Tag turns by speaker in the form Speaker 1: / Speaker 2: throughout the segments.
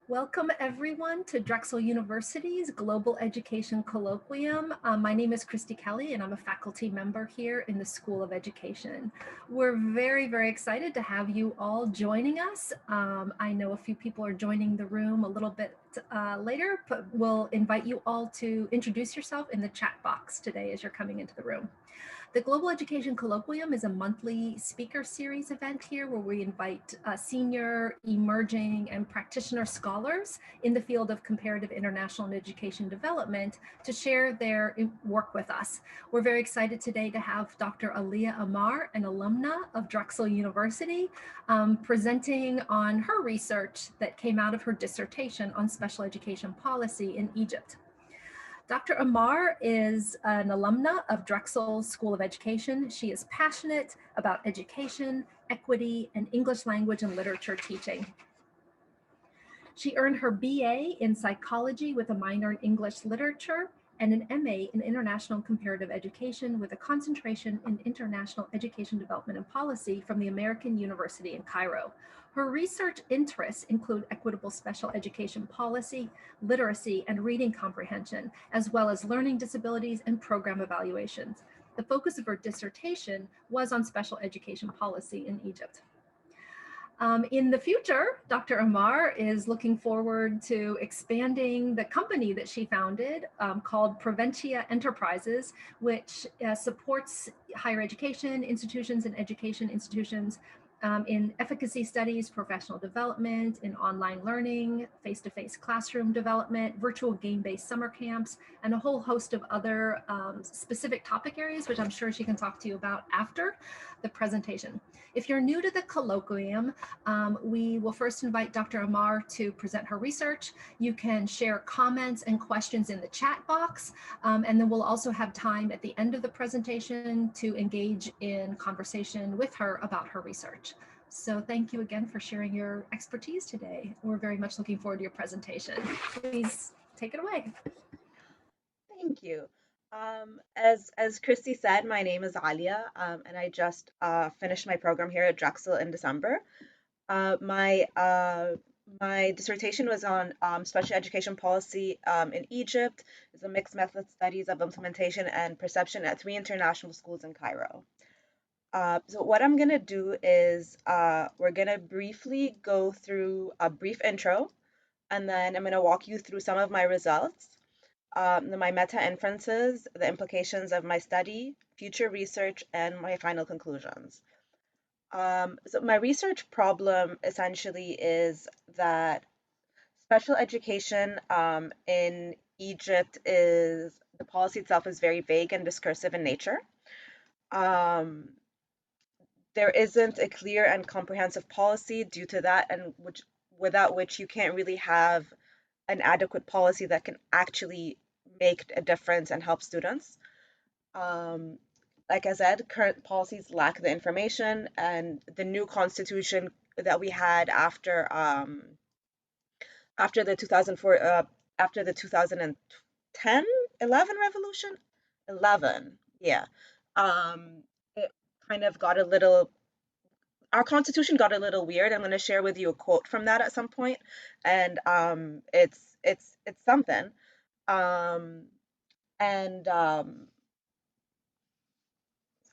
Speaker 1: Welcome everyone to Drexel University's Global Education Colloquium. My name is Christy Kelly and I'm a faculty member here in the School of Education. We're very excited to have you all joining us. I know a few people are joining the room a little bit later, but we'll invite you all to introduce yourself in the chat box today as you're coming into the room. The Global Education Colloquium is a monthly speaker series event here where we invite senior, emerging, and practitioner scholars in the field of comparative international and education development to share their work with us. We're very excited today to have Dr. Alia Ammar, an alumna of Drexel University, presenting on her research that came out of her dissertation on special education policy in Egypt. Dr. Ammar is an alumna of Drexel School of Education. She is passionate about education, equity, and English language and literature teaching. She earned her BA in psychology with a minor in English literature and an MA in international comparative education with a concentration in international education development and policy from the American University in Cairo. Her research interests include equitable special education policy, literacy, and reading comprehension, as well as learning disabilities and program evaluations. The focus of her dissertation was on special education policy in Egypt. In the future, Dr. Ammar is looking forward to expanding the company that she founded called Proventia Enterprises, which supports higher education institutions and education institutions in efficacy studies, professional development, in online learning, face-to-face classroom development, virtual game-based summer camps, and a whole host of other specific topic areas, which I'm sure she can talk to you about after the presentation. If you're new to the colloquium, we will first invite Dr. Ammar to present her research. You can share comments and questions in the chat box, and then we'll also have time at the end of the presentation to engage in conversation with her about her research. So thank you again for sharing your expertise today. We're very much looking forward to your presentation. Please take it away.
Speaker 2: Thank you. As Christy said, my name is Alia, and I just finished my program here at Drexel in December. My dissertation was on special education policy in Egypt. It's a mixed method studies of implementation and perception at 3 international schools in Cairo. So what I'm gonna do is we're gonna briefly go through a brief intro, and then I'm gonna walk you through some of my results, my meta-inferences, the implications of my study, future research, and my final conclusions. So my research problem essentially is that special education in Egypt the policy itself is very vague and discursive in nature. There isn't a clear and comprehensive policy due to that, and without which you can't really have an adequate policy that can actually make a difference and help students. Like I said, current policies lack the information, and the new constitution that we had after the 2004 after the 2010 11 revolution 11, yeah, it kind of got a little our constitution got a little weird. I'm going to share with you a quote from that at some point, and it's something. Um, and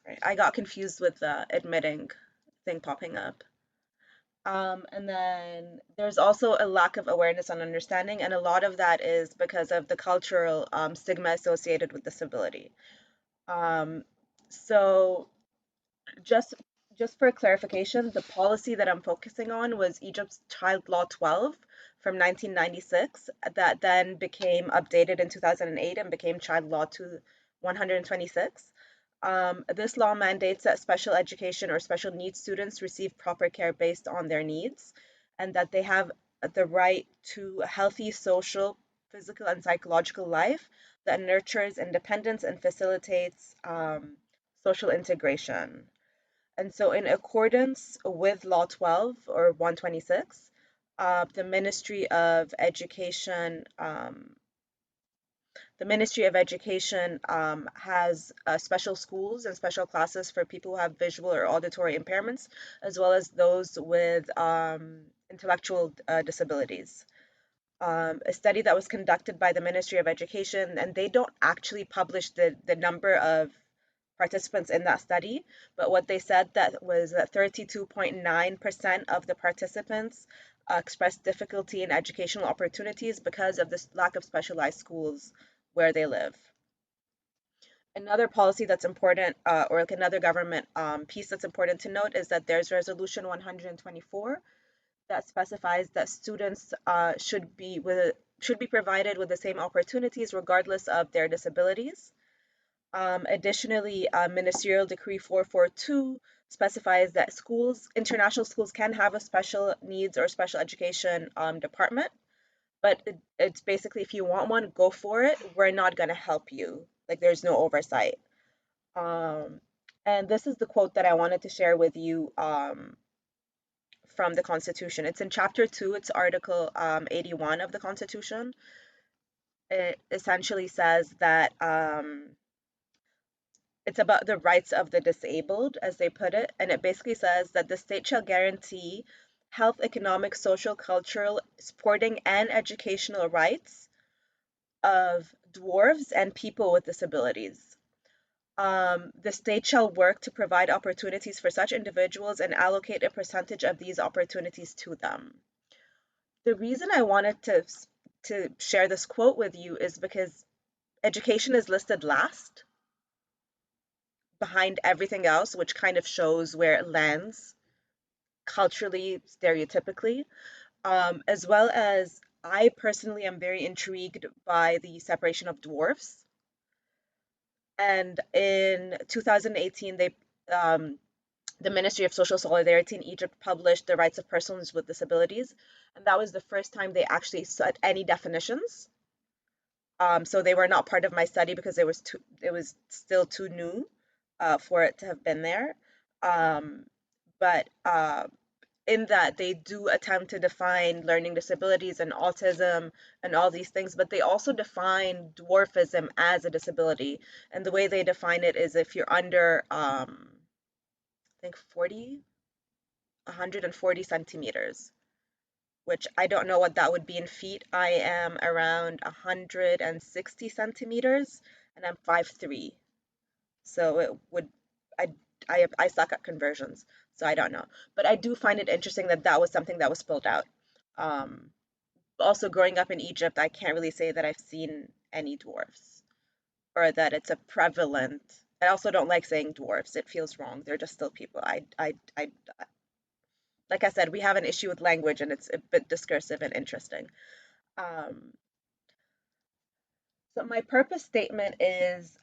Speaker 2: Sorry, I got confused with the admitting thing popping up. And then there's also a lack of awareness and understanding, and a lot of that is because of the cultural stigma associated with disability. So just just for clarification, the policy that I'm focusing on was Egypt's Child Law 12 from 1996 that then became updated in 2008 and became Child Law 126. This law mandates that special education or special needs students receive proper care based on their needs, and that they have the right to a healthy social, physical, and psychological life that nurtures independence and facilitates social integration. And so, in accordance with Law 12 or 126, the Ministry of Education has special schools and special classes for people who have visual or auditory impairments, as well as those with intellectual disabilities. a study that was conducted by the Ministry of Education, and they don't actually publish the number of participants in that study, but what they said that was that 32.9% of the participants expressed difficulty in educational opportunities because of this lack of specialized schools where they live. Another policy that's important, or like another government piece that's important to note, is that there's Resolution 124 that specifies that students should be provided with the same opportunities regardless of their disabilities. Additionally, Ministerial Decree 442 specifies that international schools can have a special needs or special education department, but it's basically if you want one, go for it. We're not going to help you. Like there's no oversight. Um, and this is the quote that I wanted to share with you from the Constitution. It's in Chapter 2, it's Article 81 of the Constitution. It essentially says that it's about the rights of the disabled, as they put it, and it basically says that the state shall guarantee health, economic, social, cultural, sporting, and educational rights of dwarves and people with disabilities. The state shall work to provide opportunities for such individuals and allocate a percentage of these opportunities to them. The reason I wanted to share this quote with you is because education is listed last behind everything else, which kind of shows where it lands culturally, stereotypically, as well as I personally am very intrigued by the separation of dwarfs. And in 2018, the Ministry of Social Solidarity in Egypt published the rights of persons with disabilities, and that was the first time they actually set any definitions. So they were not part of my study because it was still too new for it to have been there. Um, but in that they do attempt to define learning disabilities and autism and all these things, but they also define dwarfism as a disability. And the way they define it is if you're under, I think 140 centimeters, which I don't know what that would be in feet. I am around 160 centimeters and I'm 5'3". So it would, I, I suck at conversions, so I don't know. But I do find it interesting that that was something that was spelled out. Um, Also, growing up in Egypt, I can't really say that I've seen any dwarfs or that it's a prevalent. I also don't like saying dwarfs. It feels wrong. They're just still people. Like I said, we have an issue with language and it's a bit discursive and interesting. Um, So my purpose statement is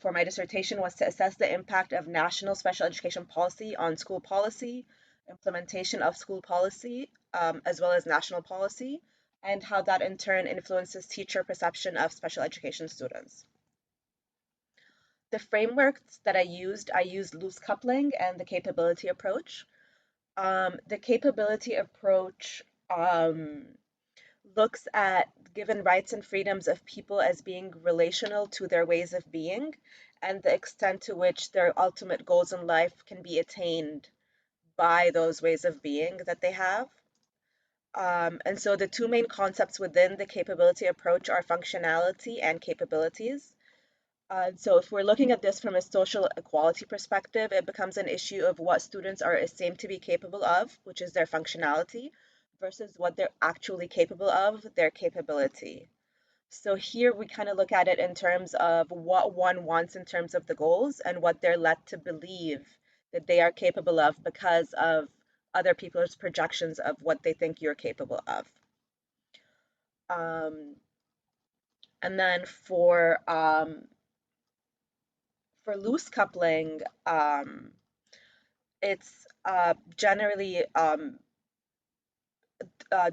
Speaker 2: for my dissertation was to assess the impact of national special education policy on school policy, implementation of school policy, as well as national policy, and how that in turn influences teacher perception of special education students. The frameworks that I used loose coupling and the capability approach. The capability approach looks at given rights and freedoms of people as being relational to their ways of being and the extent to which their ultimate goals in life can be attained by those ways of being that they have. And so the two main concepts within the capability approach are functionality and capabilities. So if we're looking at this from a social equality perspective, it becomes an issue of what students are assumed to be capable of, which is their functionality, versus what they're actually capable of, their capability. So here we kind of look at it in terms of what one wants in terms of the goals and what they're led to believe that they are capable of because of other people's projections of what they think you're capable of. And then for loose coupling, it's generally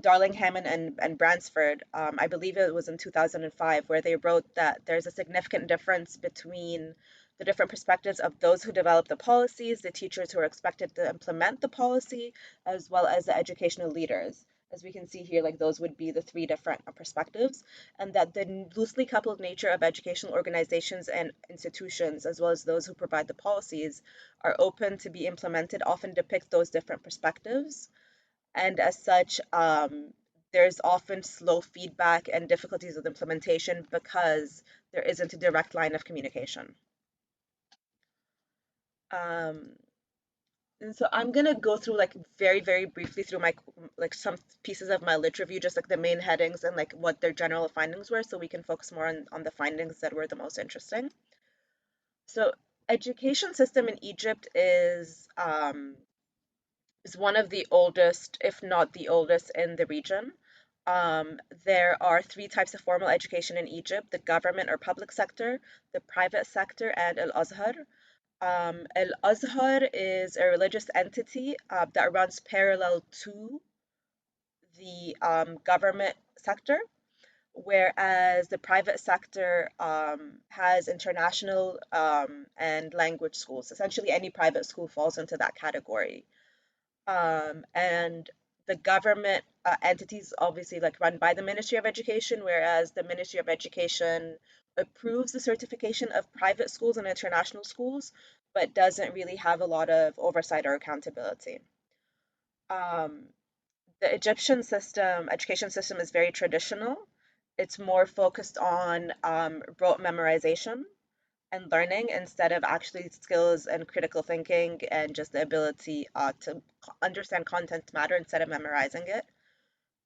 Speaker 2: Darlingham and Bransford, I believe it was in 2005, where they wrote that there's a significant difference between the different perspectives of those who develop the policies, the teachers who are expected to implement the policy, as well as the educational leaders. As we can see here, like those would be the three different perspectives, and that the loosely coupled nature of educational organizations and institutions, as well as those who provide the policies, are open to be implemented, often depict those different perspectives and as such, there's often slow feedback and difficulties with implementation because there isn't a direct line of communication. Um, and so I'm gonna go through like very, very briefly through my like some pieces of my lit review, just like the main headings and like what their general findings were, so we can focus more on the findings that were the most interesting. So education system in Egypt is one of the oldest, if not the oldest, in the region. There are three types of formal education in Egypt: the government or public sector, the private sector, and Al-Azhar. Al-Azhar is a religious entity that runs parallel to the government sector, whereas the private sector has international and language schools. Essentially, any private school falls into that category. And the government entities obviously like run by the Ministry of Education, whereas the Ministry of Education approves the certification of private schools and international schools, but doesn't really have a lot of oversight or accountability. Um, the Egyptian system, education system, is very traditional. It's more focused on rote memorization and learning instead of actually skills and critical thinking and just the ability to understand content matter instead of memorizing it.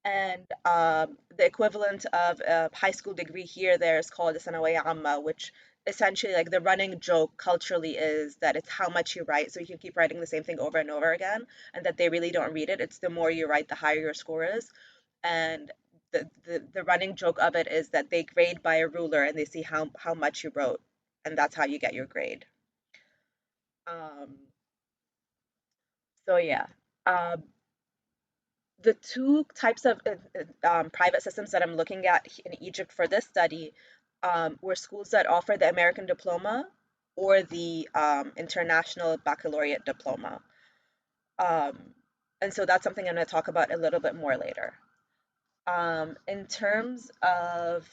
Speaker 2: And the equivalent of a high school degree here there is called a Alia Ammar, which essentially like the running joke culturally is that it's how much you write, so you can keep writing the same thing over and over again, and that they really don't read it. It's the more you write, the higher your score is. And the running joke of it is that they grade by a ruler and they see how much you wrote, and that's how you get your grade. Um, so yeah. Um, the two types of private systems that I'm looking at in Egypt for this study were schools that offer the American diploma or the international baccalaureate diploma. Um, and so that's something I'm going to talk about a little bit more later. In terms of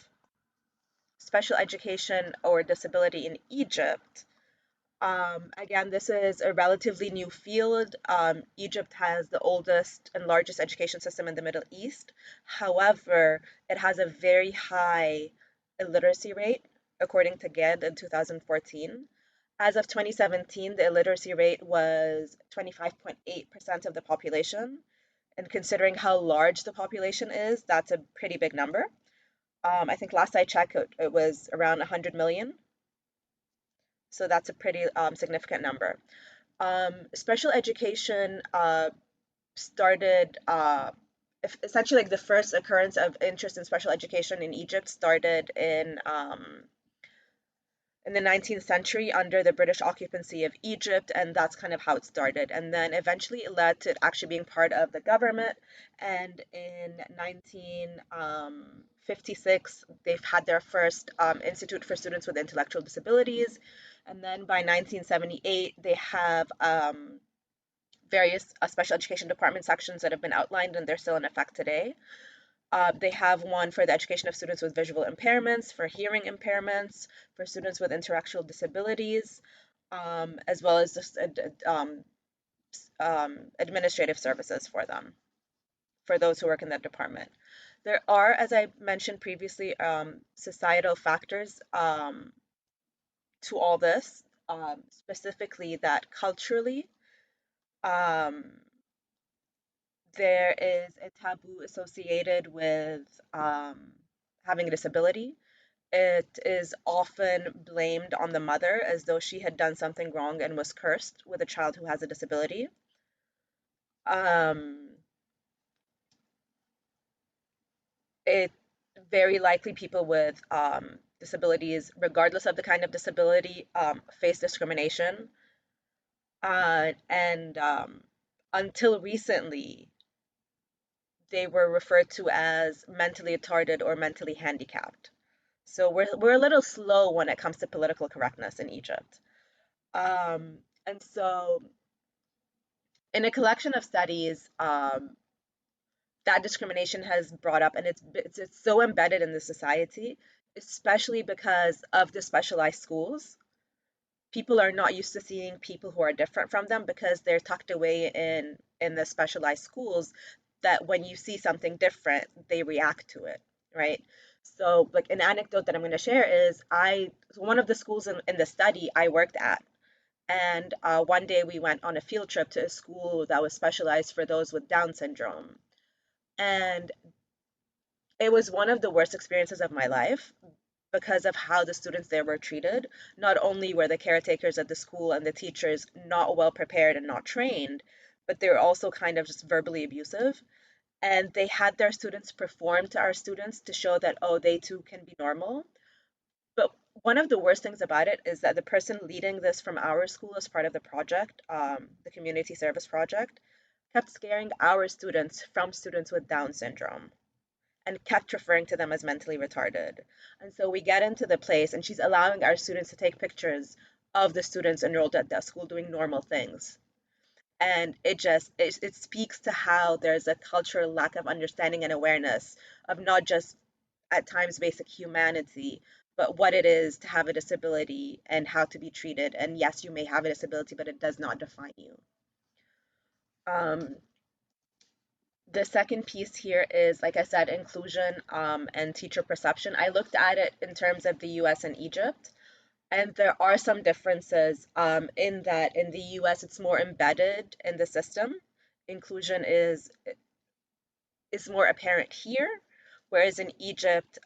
Speaker 2: special education or disability in Egypt, again, this is a relatively new field. Egypt has the oldest and largest education system in the Middle East. However, it has a very high illiteracy rate, according to GED in 2014. As of 2017, the illiteracy rate was 25.8% of the population. And considering how large the population is, that's a pretty big number. I think last I checked, it was around 100 million. So that's a pretty significant number. Special education started, essentially like the first occurrence of interest in special education in Egypt started in the 19th century under the British occupancy of Egypt, and that's kind of how it started. And then eventually it led to it actually being part of the government. And in 1956, they've had their first Institute for Students with Intellectual Disabilities. And then by 1978, they have various special education department sections that have been outlined, and they're still in effect today. They have one for the education of students with visual impairments, for hearing impairments, for students with intellectual disabilities, as well as just administrative services for them, for those who work in that department. There are, as I mentioned previously, societal factors to all this, specifically that culturally, um, there is a taboo associated with having a disability. It is often blamed on the mother as though she had done something wrong and was cursed with a child who has a disability. Um, it very likely people with disabilities, regardless of the kind of disability, face discrimination. And until recently, they were referred to as mentally retarded or mentally handicapped. So we're a little slow when it comes to political correctness in Egypt. And so in a collection of studies, that discrimination has brought up, and it's so embedded in the society, especially because of the specialized schools. People are not used to seeing people who are different from them because they're tucked away in the specialized schools. that when you see something different, they react to it, right? So, like an anecdote that I'm going to share is one of the schools in the study I worked at, and one day we went on a field trip to a school that was specialized for those with Down syndrome. And it was one of the worst experiences of my life because of how the students there were treated. Not only were the caretakers at the school and the teachers not well prepared and not trained, but they were also kind of just verbally abusive. And they had their students perform to our students to show that, oh, they too can be normal. But one of the worst things about it is that the person leading this from our school as part of the project, the community service project, kept scaring our students from students with Down syndrome and kept referring to them as mentally retarded. And so we get into the place, and she's allowing our students to take pictures of the students enrolled at that school doing normal things. And it speaks to how there's a cultural lack of understanding and awareness of not just at times basic humanity, but what it is to have a disability and how to be treated. And yes, you may have a disability, but it does not define you. Um, the second piece here is, like I said, inclusion and teacher perception. I looked at it in terms of the US and Egypt, and there are some differences in that in the US it's more embedded in the system. Inclusion is more apparent here, whereas in Egypt,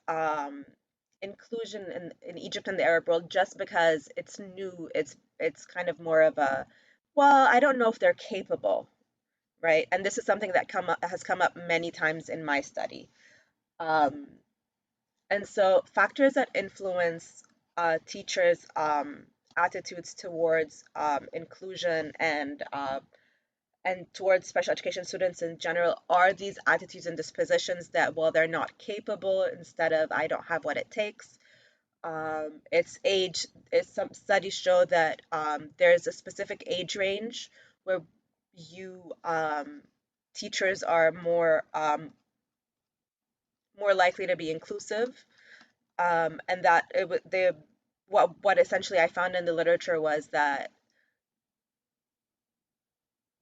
Speaker 2: inclusion in Egypt and the Arab world, just because it's new, it's kind of more of a, well, I don't know if they're capable, right? And this is something that has come up many times in my study. Um, and so factors that influence teachers' attitudes towards inclusion and towards special education students in general are these attitudes and dispositions that, well, they're not capable instead of I don't have what it takes. It's age. Some studies show that there's a specific age range where you teachers are more likely to be inclusive, and that what essentially I found in the literature was that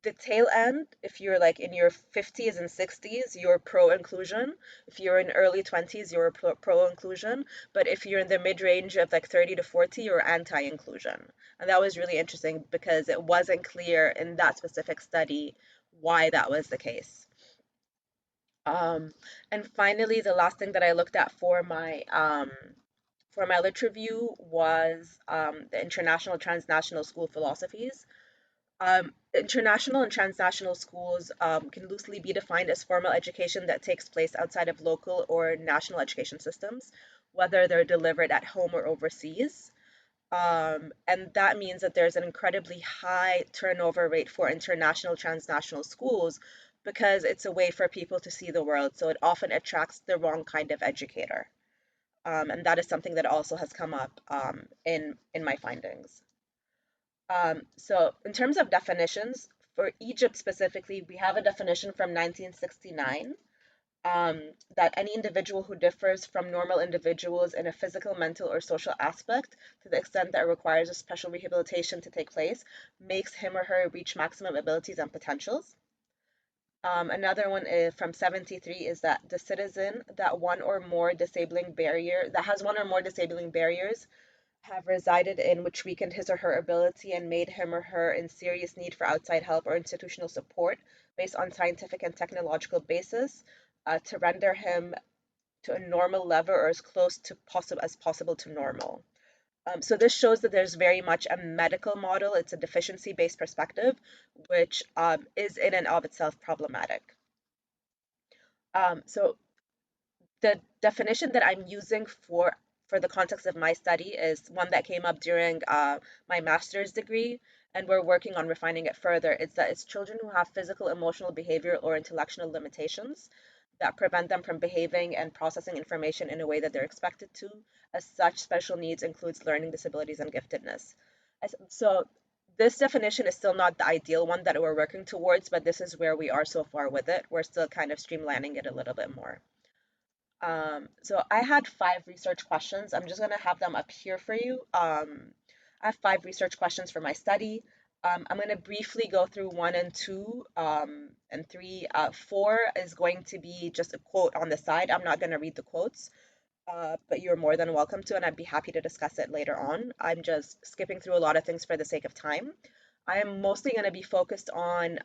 Speaker 2: the tail end, if you're like in your 50s and 60s, you're pro inclusion. If you're in early 20s, you're pro inclusion. But if you're in the mid range of like 30 to 40, you're anti inclusion. And that was really interesting because it wasn't clear in that specific study why that was the case. Um, and finally, the last thing that I looked at for my lit review was the international transnational school philosophies. International and transnational schools can loosely be defined as formal education that takes place outside of local or national education systems, whether they're delivered at home or overseas. And that means that there's an incredibly high turnover rate for international transnational schools because it's a way for people to see the world. So it often attracts the wrong kind of educator. And that is something that also has come up in my findings. So in terms of definitions, for Egypt specifically, we have a definition from 1969 that any individual who differs from normal individuals in a physical, mental, or social aspect to the extent that it requires a special rehabilitation to take place makes him or her reach maximum abilities and potentials. Another one is from 73 is that the citizen that has one or more disabling barriers have resided in which weakened his or her ability and made him or her in serious need for outside help or institutional support based on scientific and technological basis to render him to a normal level or as close to possible to normal. So this shows that there's very much a medical model. It's a deficiency-based perspective, which is in and of itself problematic. So the definition that I'm using for the context of my study is one that came up during my master's degree, and we're working on refining it further. It's that it's children who have physical, emotional, behavioral, or intellectual limitations that prevent them from behaving and processing information in a way that they're expected to. As such, special needs includes learning disabilities and giftedness. So this definition is still not the ideal one that we're working towards, but this is where we are so far with it. We're still kind of streamlining it a little bit more. So I had 5 research questions. I'm just going to have them up here for you. I have 5 research questions for my study. I'm going to briefly go through 1 and 2 and 3. 4 is going to be just a quote on the side. I'm not going to read the quotes, but you're more than welcome to, and I'd be happy to discuss it later on. I'm just skipping through a lot of things for the sake of time. I am mostly going to be focused on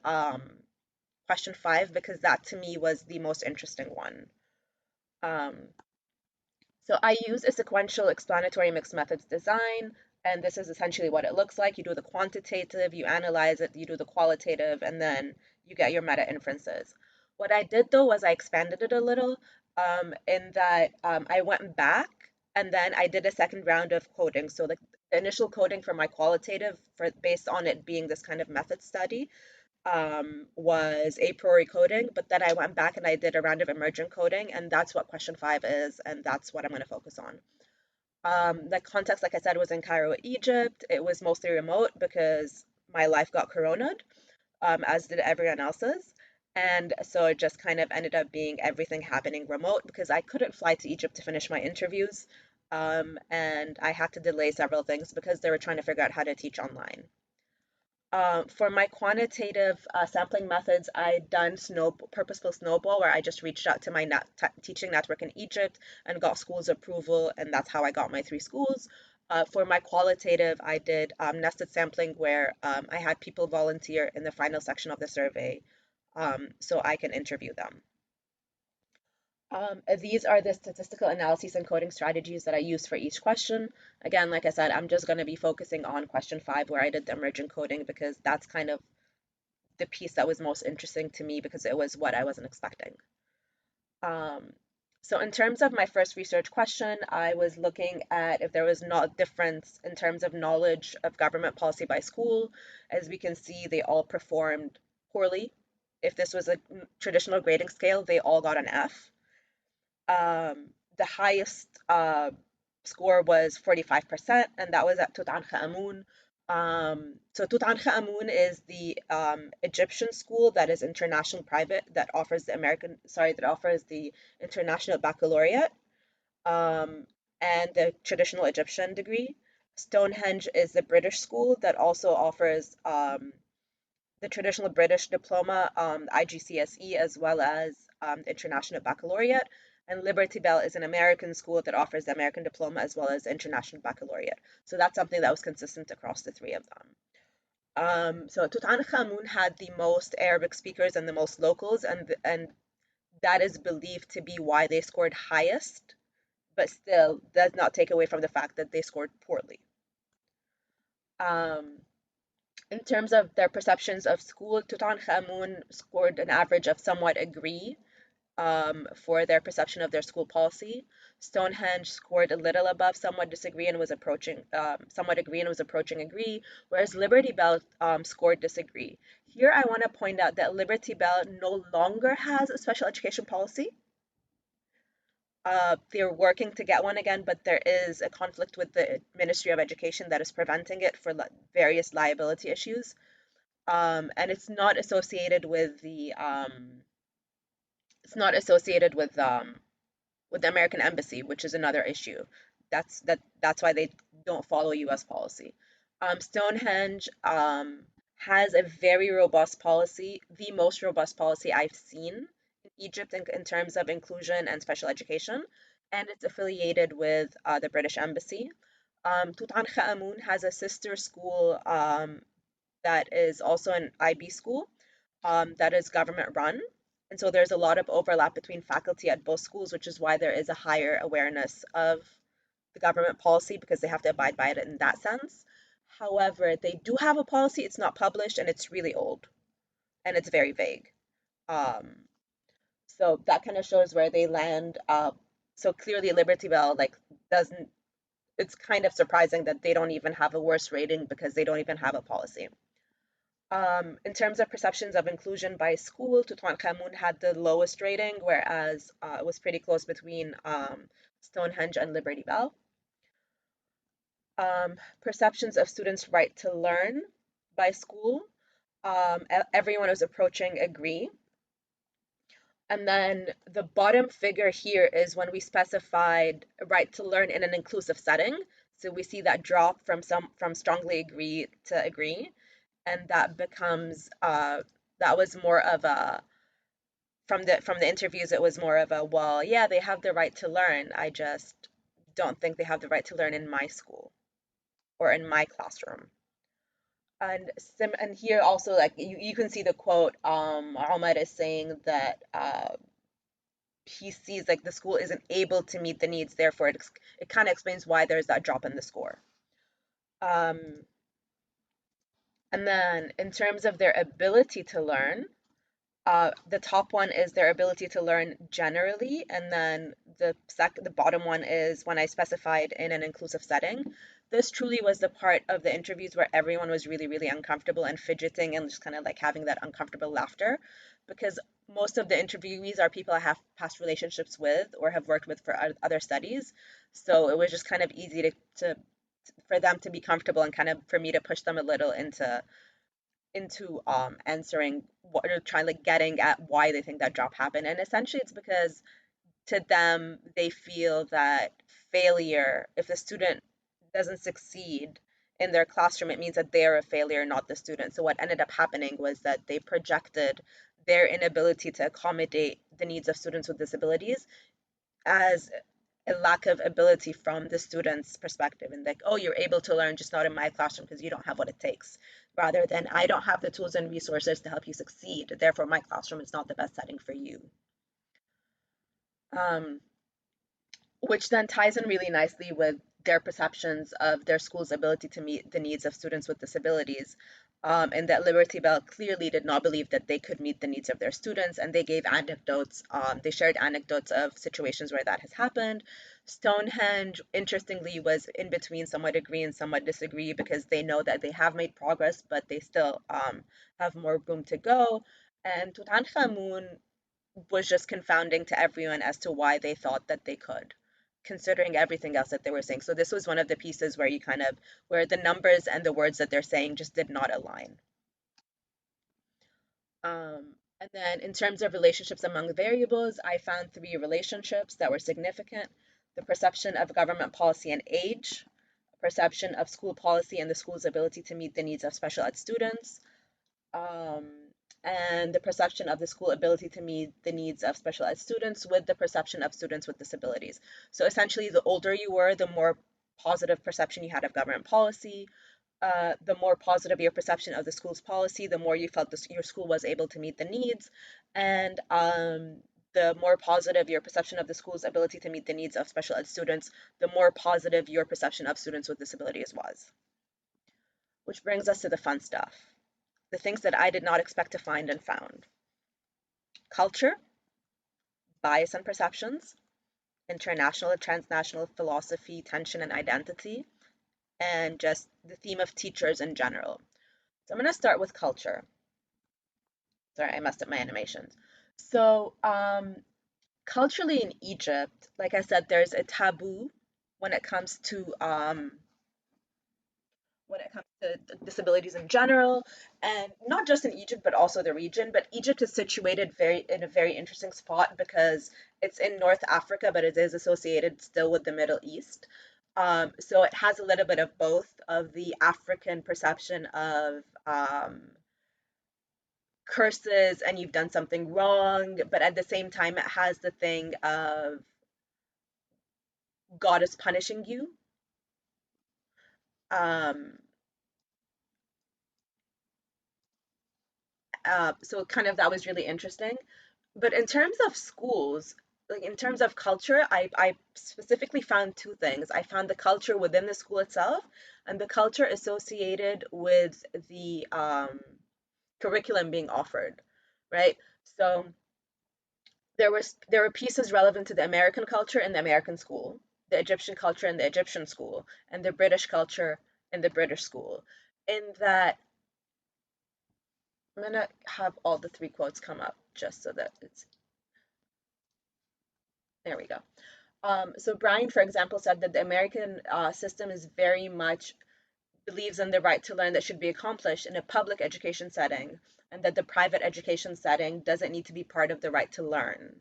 Speaker 2: question 5 because that to me was the most interesting one. Um, so I use a sequential explanatory mixed methods design, and this is essentially what it looks like. You do the quantitative, you analyze it, you do the qualitative, and then you get your meta inferences. What I did though was I expanded it a little in that I went back and then I did a second round of coding. So the initial coding for my qualitative, for based on it being this kind of method study, was a priori coding, but then I went back and I did a round of emergent coding, and that's what question 5 is, and that's what I'm going to focus on. The context, like I said, was in Cairo, Egypt. It was mostly remote because my life got coronaed, as did everyone else's. And so it just kind of ended up being everything happening remote because I couldn't fly to Egypt to finish my interviews. And I had to delay several things because they were trying to figure out how to teach online. For my quantitative sampling methods, I done purposeful snowball, where I just reached out to my teaching network in Egypt and got schools approval, and that's how I got my 3 schools. For my qualitative, I did nested sampling, where I had people volunteer in the final section of the survey so I can interview them. These are the statistical analyses and coding strategies that I use for each question. Again, like I said, I'm just going to be focusing on question 5 where I did the emergent coding because that's kind of the piece that was most interesting to me because it was what I wasn't expecting. Um, so in terms of my first research question, I was looking at if there was not difference in terms of knowledge of government policy by school. As we can see, they all performed poorly. If this was a traditional grading scale, they all got an F. The highest score was 45%, and that was at Tutankhamun. So Tutankhamun is the Egyptian school that is international private that offers that offers the international baccalaureate and the traditional Egyptian degree. Stonehenge is the British school that also offers the traditional British diploma, IGCSE, as well as the International Baccalaureate. And Liberty Bell is an American school that offers the American diploma as well as International Baccalaureate. So that's something that was consistent across the 3 of them. So Tutankhamun had the most Arabic speakers and the most locals, and that is believed to be why they scored highest, but still does not take away from the fact that they scored poorly. In terms of their perceptions of school, Tutankhamun scored an average of somewhat agree for their perception of their school policy. Stonehenge scored a little above somewhat disagree and was approaching somewhat agree and was approaching agree, whereas Liberty Bell scored disagree. Here I want to point out that Liberty Bell no longer has a special education policy. They're working to get one again, but there is a conflict with the Ministry of Education that is preventing it for various liability issues. And it's not associated with the with the American embassy, which is another issue. That's why they don't follow U.S. policy. Stonehenge has a very robust policy, the most robust policy I've seen in Egypt in terms of inclusion and special education, and it's affiliated with the British Embassy. Tutankhamun has a sister school that is also an IB school that is government run. And so there's a lot of overlap between faculty at both schools, which is why there is a higher awareness of the government policy because they have to abide by it in that sense. However, they do have a policy, it's not published, and it's really old and it's very vague. Um, so that kind of shows where they land. So clearly Liberty Bell doesn't, it's kind of surprising that they don't even have a worse rating because they don't even have a policy. In terms of perceptions of inclusion by school, Tutankhamun had the lowest rating, whereas it was pretty close between Stonehenge and Liberty Bell. Perceptions of students' right to learn by school, everyone was approaching agree. And then the bottom figure here is when we specified right to learn in an inclusive setting. So we see that drop from strongly agree to agree. and that becomes that was more of a from the interviews, it was more of a, well, yeah, they have the right to learn. I just don't think they have the right to learn in my school or in my classroom. And here also, like, you can see the quote, Ahmed is saying that he sees like the school isn't able to meet the needs, therefore it kind of explains why there's that drop in the score. Um, and then in terms of their ability to learn, the top one is their ability to learn generally, and then the bottom one is when I specified in an inclusive setting. This truly was the part of the interviews where everyone was really, really uncomfortable and fidgeting and just kind of like having that uncomfortable laughter, because most of the interviewees are people I have past relationships with or have worked with for other studies. So it was just kind of easy to for them to be comfortable and kind of for me to push them a little into answering what or trying like getting at why they think that drop happened. And essentially it's because to them they feel that failure, if the student doesn't succeed in their classroom, it means that they're a failure, not the student. So what ended up happening was that they projected their inability to accommodate the needs of students with disabilities as a lack of ability from the student's perspective, and like, oh, you're able to learn, just not in my classroom because you don't have what it takes, rather than I don't have the tools and resources to help you succeed, therefore my classroom is not the best setting for you. um, which then ties in really nicely with their perceptions of their school's ability to meet the needs of students with disabilities. And that Liberty Bell clearly did not believe that they could meet the needs of their students, and they gave anecdotes. They shared anecdotes of situations where that has happened. Stonehenge, interestingly, was in between somewhat agree and somewhat disagree, because they know that they have made progress, but they still have more room to go. And Tutankhamun was just confounding to everyone as to why they thought that they could, considering everything else that they were saying. So this was one of the pieces where you kind of, where the numbers and the words that they're saying just did not align. And then in terms of relationships among the variables, I found three relationships that were significant: the perception of government policy and age, perception of school policy and the school's ability to meet the needs of special ed students, um, and the perception of the school ability to meet the needs of special ed students with the perception of students with disabilities. So essentially, the older you were, the more positive perception you had of government policy. The more positive your perception of the school's policy, the more you felt your school was able to meet the needs. And the more positive your perception of the school's ability to meet the needs of special ed students, the more positive your perception of students with disabilities was. Which brings us to the fun stuff, the things that I did not expect to find and found: culture, bias and perceptions, international and transnational philosophy, tension and identity, and just the theme of teachers in general. So I'm going to start with culture. Sorry, I messed up my animations. So, culturally in Egypt, like I said, there's a taboo when it comes to disabilities in general, and not just in Egypt, but also the region. But Egypt is situated in a very interesting spot because it's in North Africa, but it is associated still with the Middle East. So it has a little bit of both of the African perception of curses and you've done something wrong, but at the same time, it has the thing of God is punishing you. Um, so kind of that was really interesting. But in terms of schools, like in terms of culture, I specifically found two things. I found the culture within the school itself and the culture associated with the curriculum being offered, right? So there were pieces relevant to the American culture in the American school, the Egyptian culture in the Egyptian school, and the British culture in the British school. In that, I'm gonna have all the three quotes come up just so that it's, there we go. So Brian, for example, said that the American system is very much believes in the right to learn that should be accomplished in a public education setting, and that the private education setting doesn't need to be part of the right to learn.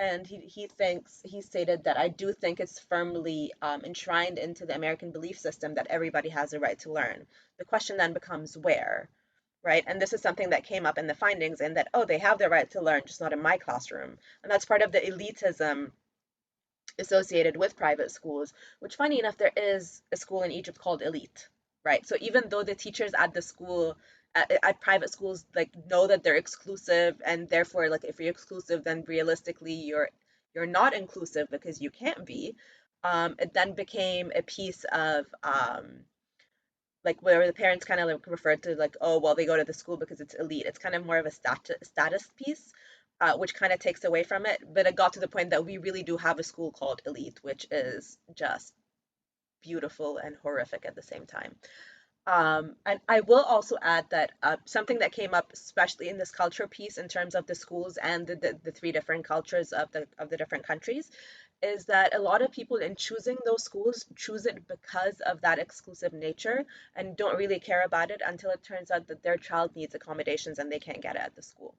Speaker 2: And he stated that I do think it's firmly enshrined into the American belief system that everybody has a right to learn. The question then becomes where, right? And this is something that came up in the findings, and that, oh, they have the right to learn, just not in my classroom. And that's part of the elitism associated with private schools, which, funny enough, there is a school in Egypt called Elite, right? So even though the teachers at the school, at private schools, like, know that they're exclusive, and therefore, like, if you're exclusive, then realistically you're not inclusive because you can't be. It then became a piece of like, where the parents kind of like referred to, like, oh, well, they go to the school because it's elite. It's kind of more of a status piece, which kind of takes away from it. But it got to the point that we really do have a school called Elite, which is just beautiful and horrific at the same time. And I will also add that something that came up, especially in this culture piece, in terms of the schools and the three different cultures of the different countries, is that a lot of people in choosing those schools choose it because of that exclusive nature and don't really care about it until it turns out that their child needs accommodations and they can't get it at the school.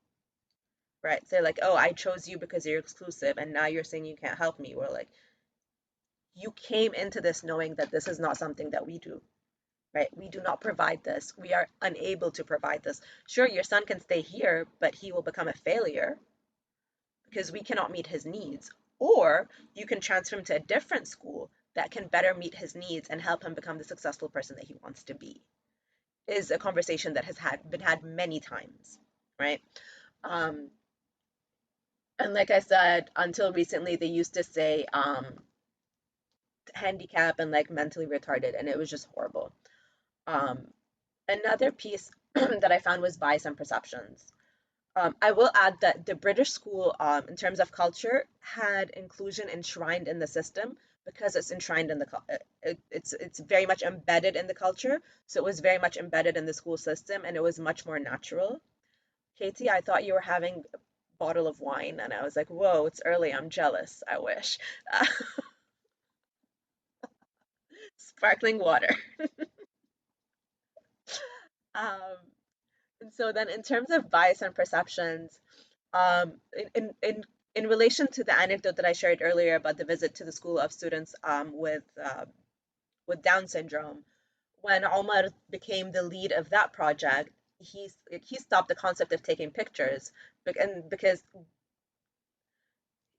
Speaker 2: Right? So, like, oh, I chose you because you're exclusive, and now you're saying you can't help me. We're like, you came into this knowing that this is not something that we do, right? We do not provide this. We are unable to provide this. Sure, your son can stay here, but he will become a failure because we cannot meet his needs. Or you can transfer him to a different school that can better meet his needs and help him become the successful person that he wants to be. Is a conversation that has been had many times, right? Um, and like I said, until recently, they used to say handicap and like mentally retarded, and it was just horrible. Um, Another piece that I found was bias and perceptions. I will add that the British school, in terms of culture, had inclusion enshrined in the system because it's enshrined in the it's very much embedded in the culture. So it was very much embedded in the school system, and it was much more natural. Katie, I thought you were having a bottle of wine, and I was like, whoa, it's early. I'm jealous. I wish. Sparkling water. Um, and so then, in terms of bias and perceptions, Um, in, in, in relation to the anecdote that I shared earlier about the visit to the school of students with Down syndrome, when Omar became the lead of that project, he stopped the concept of taking pictures, and because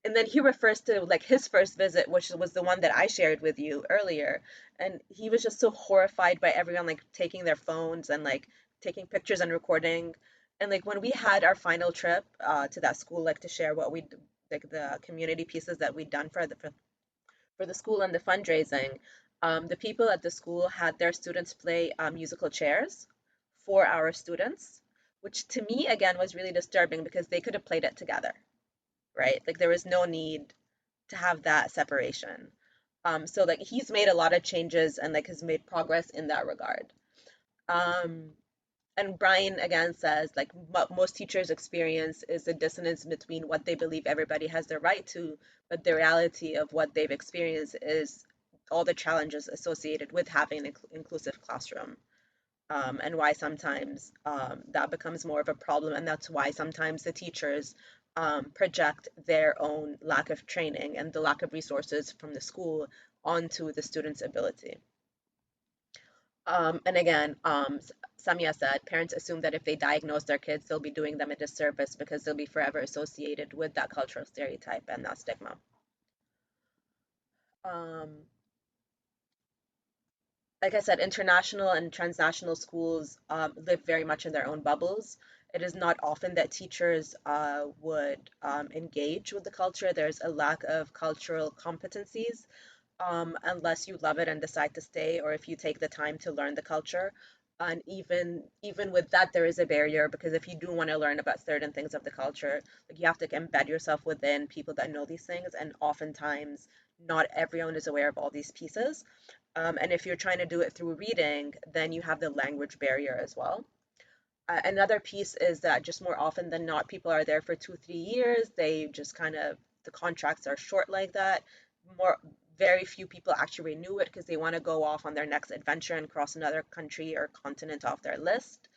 Speaker 2: and then he refers to like his first visit, which was the one that I shared with you earlier, and he was just so horrified by everyone like taking their phones and like taking pictures and recording. And like when we had our final trip to that school, like to share what we like the community pieces that we'd done for the school and the fundraising, the people at the school had their students play musical chairs for our students, which to me again was really disturbing because they could have played it together, right? Like there was no need to have that separation. So like he's made a lot of changes and like has made progress in that regard. Um, and Brian again says like what most teachers experience is the dissonance between what they believe everybody has the right to, but the reality of what they've experienced is all the challenges associated with having an inclusive classroom. And why sometimes that becomes more of a problem. And that's why sometimes the teachers project their own lack of training and the lack of resources from the school onto the student's ability. And again, Samia said, parents assume that if they diagnose their kids, they'll be doing them a disservice because they'll be forever associated with that cultural stereotype and that stigma. Um, like I said, international and transnational schools live very much in their own bubbles. It is not often that teachers would engage with the culture. There's a lack of cultural competencies unless you love it and decide to stay, or if you take the time to learn the culture. And even with that, there is a barrier because if you do want to learn about certain things of the culture, like you have to embed yourself within people that know these things, and oftentimes not everyone is aware of all these pieces. And if you're trying to do it through reading, then you have the language barrier as well. Another piece is that just more often than not, people are there for 2, 3 years. They just kind of, the contracts are short like that. More, very few people actually renew it because they want to go off on their next adventure and cross another country or continent off their list.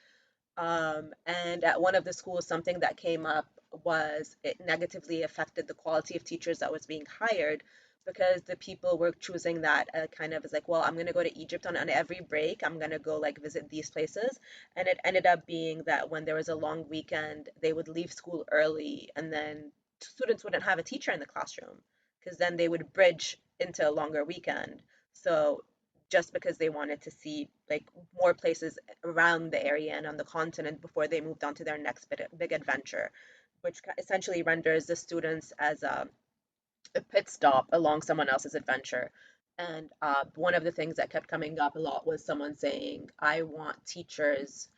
Speaker 2: And at one of the schools, something that came up was it negatively affected the quality of teachers that was being hired because the people were choosing that kind of as like, well, I'm going to go to Egypt on every break. I'm going to go like visit these places. And it ended up being that when there was a long weekend, they would leave school early and then students wouldn't have a teacher in the classroom because then they would bridge into a longer weekend. So just because they wanted to see like more places around the area and on the continent before they moved on to their next big adventure, which essentially renders the students as a pit stop along someone else's adventure. And one of the things that kept coming up a lot was someone saying, I want teachers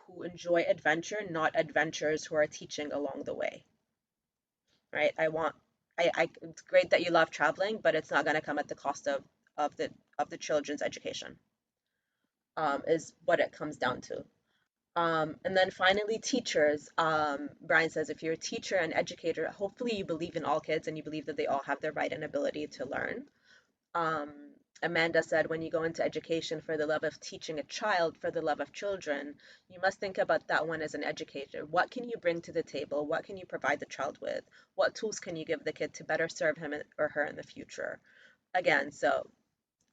Speaker 2: who enjoy adventure, not adventurers who are teaching along the way, right? It's great that you love traveling, but it's not going to come at the cost of the children's education, is what it comes down to. And then finally, teachers. Brian says, if you're a teacher and educator, hopefully you believe in all kids and you believe that they all have the right and ability to learn. Um, Amanda said, when you go into education for the love of teaching a child, for the love of children, you must think about that one as an educator. What can you bring to the table? What can you provide the child with? What tools can you give the kid to better serve him or her in the future? Again, so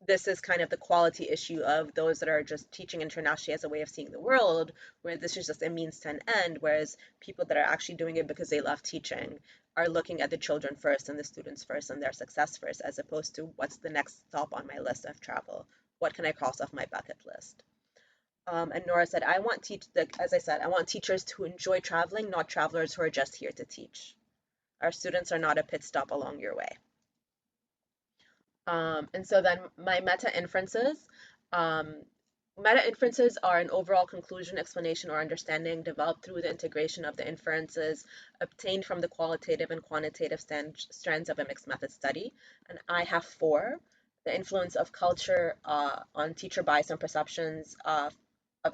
Speaker 2: this is kind of the quality issue of those that are just teaching internationally as a way of seeing the world, where this is just a means to an end, whereas people that are actually doing it because they love teaching are looking at the children first and the students first and their success first, as opposed to what's the next stop on my list of travel? What can I cross off my bucket list? And Nora said, as I said, I want teachers to enjoy traveling, not travelers who are just here to teach. Our students are not a pit stop along your way. And so then my meta inferences. Um, Meta inferences are an overall conclusion, explanation, or understanding developed through the integration of the inferences obtained from the qualitative and quantitative strands of a mixed method study. And I have four. The influence of culture on teacher bias and perceptions of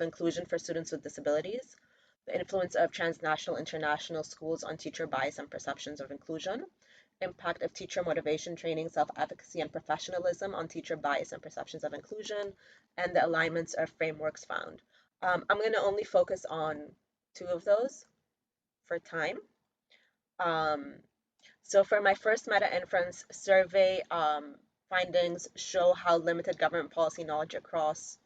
Speaker 2: inclusion for students with disabilities. The influence of transnational international schools on teacher bias and perceptions of inclusion. Impact of teacher motivation training, self-advocacy, and professionalism on teacher bias and perceptions of inclusion, and the alignments of frameworks found. I'm going to only focus on two of those for time. Um, so for my first meta-inference survey, findings show how limited government policy knowledge across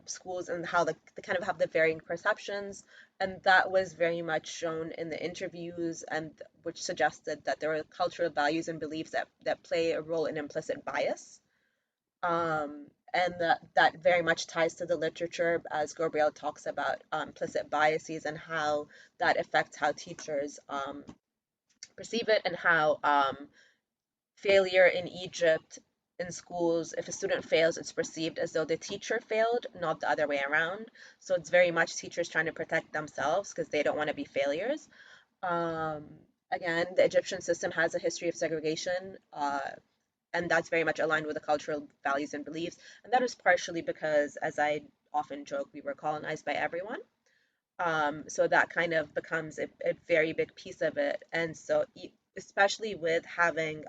Speaker 2: schools and how they kind of have the varying perceptions. And that was very much shown in the interviews, and which suggested that there are cultural values and beliefs that play a role in implicit bias. And that very much ties to the literature, as Gabriel talks about implicit biases and how that affects how teachers perceive it, and how failure in Egypt in schools, if a student fails, it's perceived as though the teacher failed, not the other way around. So it's very much teachers trying to protect themselves because they don't want to be failures. Um, Again, the Egyptian system has a history of segregation, and that's very much aligned with the cultural values and beliefs. And that is partially because, as I often joke, we were colonized by everyone. So that kind of becomes a very big piece of it. And so, especially with having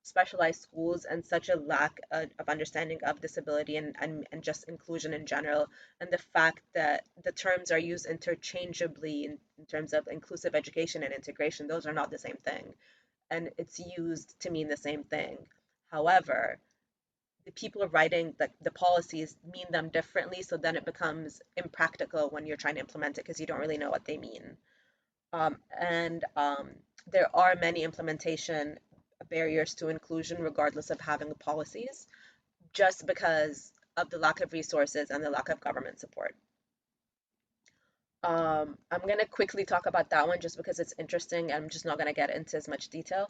Speaker 2: specialized schools and such a lack of understanding of disability and just inclusion in general, and the fact that the terms are used interchangeably in terms of inclusive education and integration, those are not the same thing. And it's used to mean the same thing. However, the people writing the policies mean them differently, so then it becomes impractical when you're trying to implement it because you don't really know what they mean. And there are many implementation barriers to inclusion, regardless of having policies, just because of the lack of resources and the lack of government support. I'm going to quickly talk about that one just because it's interesting. I'm just not going to get into as much detail.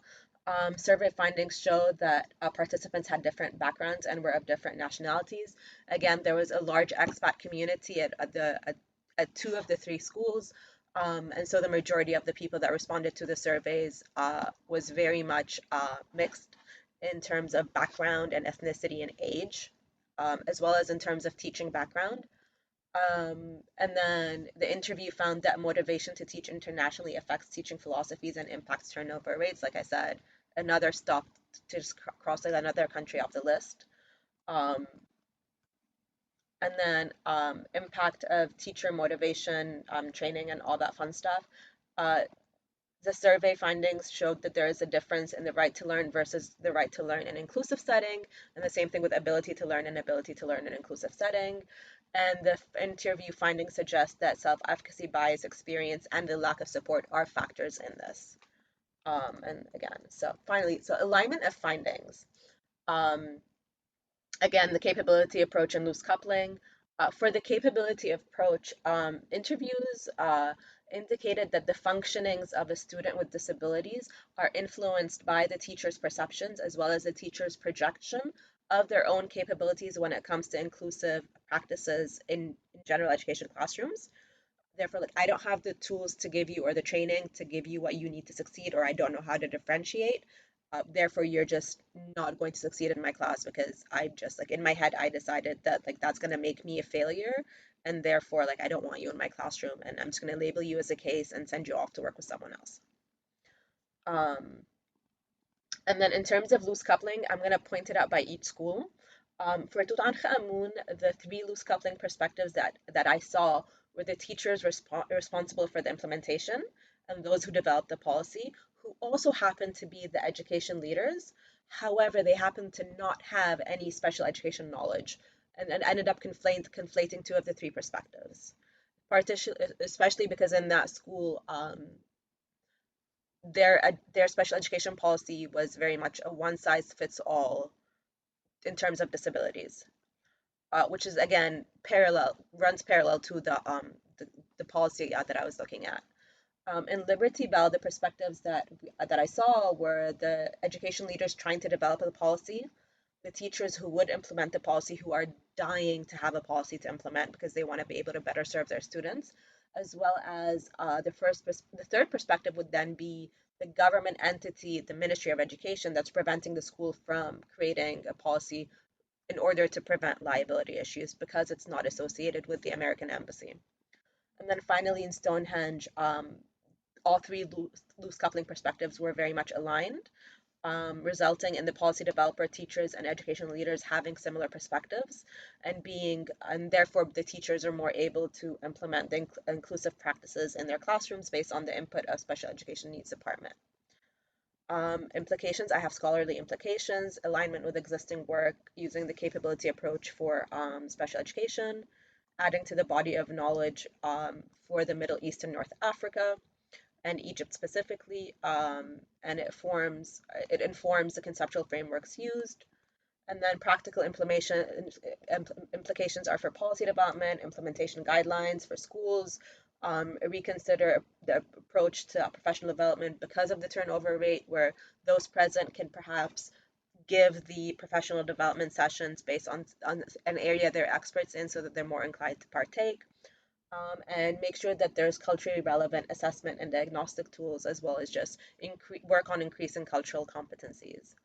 Speaker 2: Survey findings show that participants had different backgrounds and were of different nationalities. Again, there was a large expat community at two of the three schools. And so the majority of the people that responded to the surveys was very much mixed in terms of background and ethnicity and age, as well as in terms of teaching background. And then the interview found that motivation to teach internationally affects teaching philosophies and impacts turnover rates. Like I said, another stop to just cross another country off the list. Um, And then impact of teacher motivation, training, and all that fun stuff. Uh, the survey findings showed that there is a difference in the right to learn versus the right to learn in an inclusive setting, and the same thing with ability to learn and ability to learn in an inclusive setting. And the interview findings suggest that self-efficacy, bias, experience, and the lack of support are factors in this. And again, so finally, so alignment of findings. Um, Again, the capability approach and loose coupling. For the capability approach, interviews indicated that the functionings of a student with disabilities are influenced by the teacher's perceptions as well as the teacher's projection of their own capabilities when it comes to inclusive practices in general education classrooms. Therefore, like I don't have the tools to give you or the training to give you what you need to succeed, or I don't know how to differentiate. Therefore, you're just not going to succeed in my class because I just like in my head I decided that like that's gonna make me a failure, and therefore like I don't want you in my classroom, and I'm just gonna label you as a case and send you off to work with someone else. And then in terms of loose coupling, I'm going to point it out by each school. For Tutankhamun, the three loose coupling perspectives that I saw were the teachers responsible for the implementation and those who developed the policy, who also happened to be the education leaders. However, they happened to not have any special education knowledge and ended up conflating two of the three perspectives. Especially because in that school, their special education policy was very much a one size fits all in terms of disabilities, which is again runs parallel to the policy that I was looking at. In Liberty Bell, the perspectives that I saw were the education leaders trying to develop a policy, the teachers who would implement the policy who are dying to have a policy to implement because they want to be able to better serve their students, as well as the third perspective would then be the government entity, the Ministry of Education, that's preventing the school from creating a policy in order to prevent liability issues because it's not associated with the American embassy. And then finally, in Stonehenge, all three loose coupling perspectives were very much aligned, resulting in the policy developer, teachers, and education leaders having similar perspectives and therefore the teachers are more able to implement the inclusive practices in their classrooms based on the input of special education needs department. Implications, I have scholarly implications, alignment with existing work, using the capability approach for special education, adding to the body of knowledge for the Middle East and North Africa, and Egypt specifically, and it informs the conceptual frameworks used. And then practical implications are for policy development, implementation guidelines for schools, reconsider the approach to professional development because of the turnover rate, where those present can perhaps give the professional development sessions based on an area they're experts in so that they're more inclined to partake. And make sure that there's culturally relevant assessment and diagnostic tools, as well as just work on increasing cultural competencies.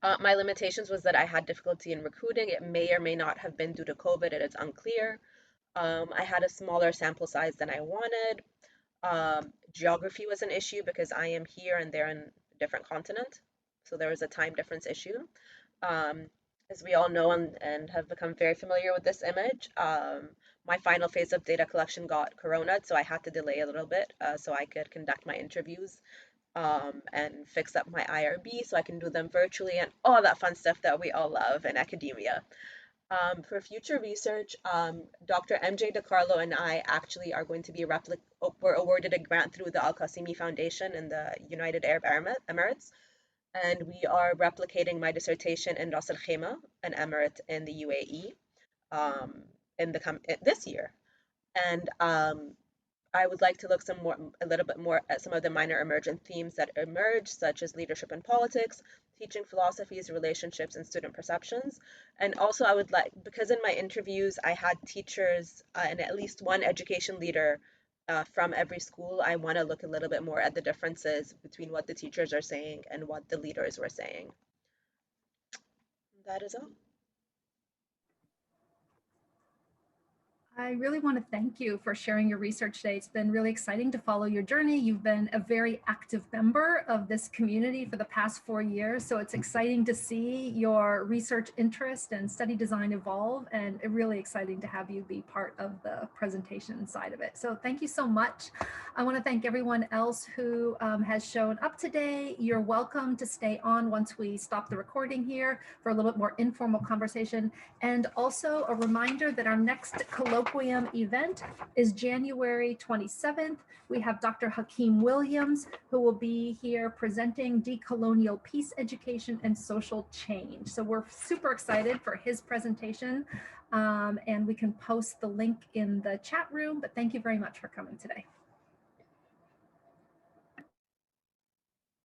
Speaker 2: My limitations was that I had difficulty in recruiting. It may or may not have been due to COVID, and it's unclear. I had a smaller sample size than I wanted. Geography was an issue because I am here and they're in a different continent. So there was a time difference issue. Um, as we all know and have become very familiar with this image, my final phase of data collection got coronaed, so I had to delay a little bit so I could conduct my interviews and fix up my IRB so I can do them virtually and all that fun stuff that we all love in academia. For future research, Dr. MJ DeCarlo and I actually are going to be were awarded a grant through the Al Qasimi Foundation in the United Arab Emirates, and we are replicating my dissertation in Ras Al Khaimah, an emirate in the UAE, um, this year. And I would like to look a little bit more at some of the minor emergent themes that emerge, such as leadership and politics, teaching philosophies, relationships, and student perceptions. And also, I would like, because in my interviews I had teachers and at least one education leader from every school, I want to look a little bit more at the differences between what the teachers are saying and what the leaders were saying. That is all.
Speaker 1: I really want to thank you for sharing your research today. It's been really exciting to follow your journey. You've been a very active member of this community for the past 4 years. So it's exciting to see your research interest and study design evolve, and really exciting to have you be part of the presentation side of it. So thank you so much. I want to thank everyone else who has shown up today. You're welcome to stay on once we stop the recording here for a little bit more informal conversation. And also a reminder that our next Colloquium event is January 27th. We have Dr. Hakeem Williams, who will be here presenting decolonial peace education and social change. So we're super excited for his presentation, and we can post the link in the chat room, but thank you very much for coming today.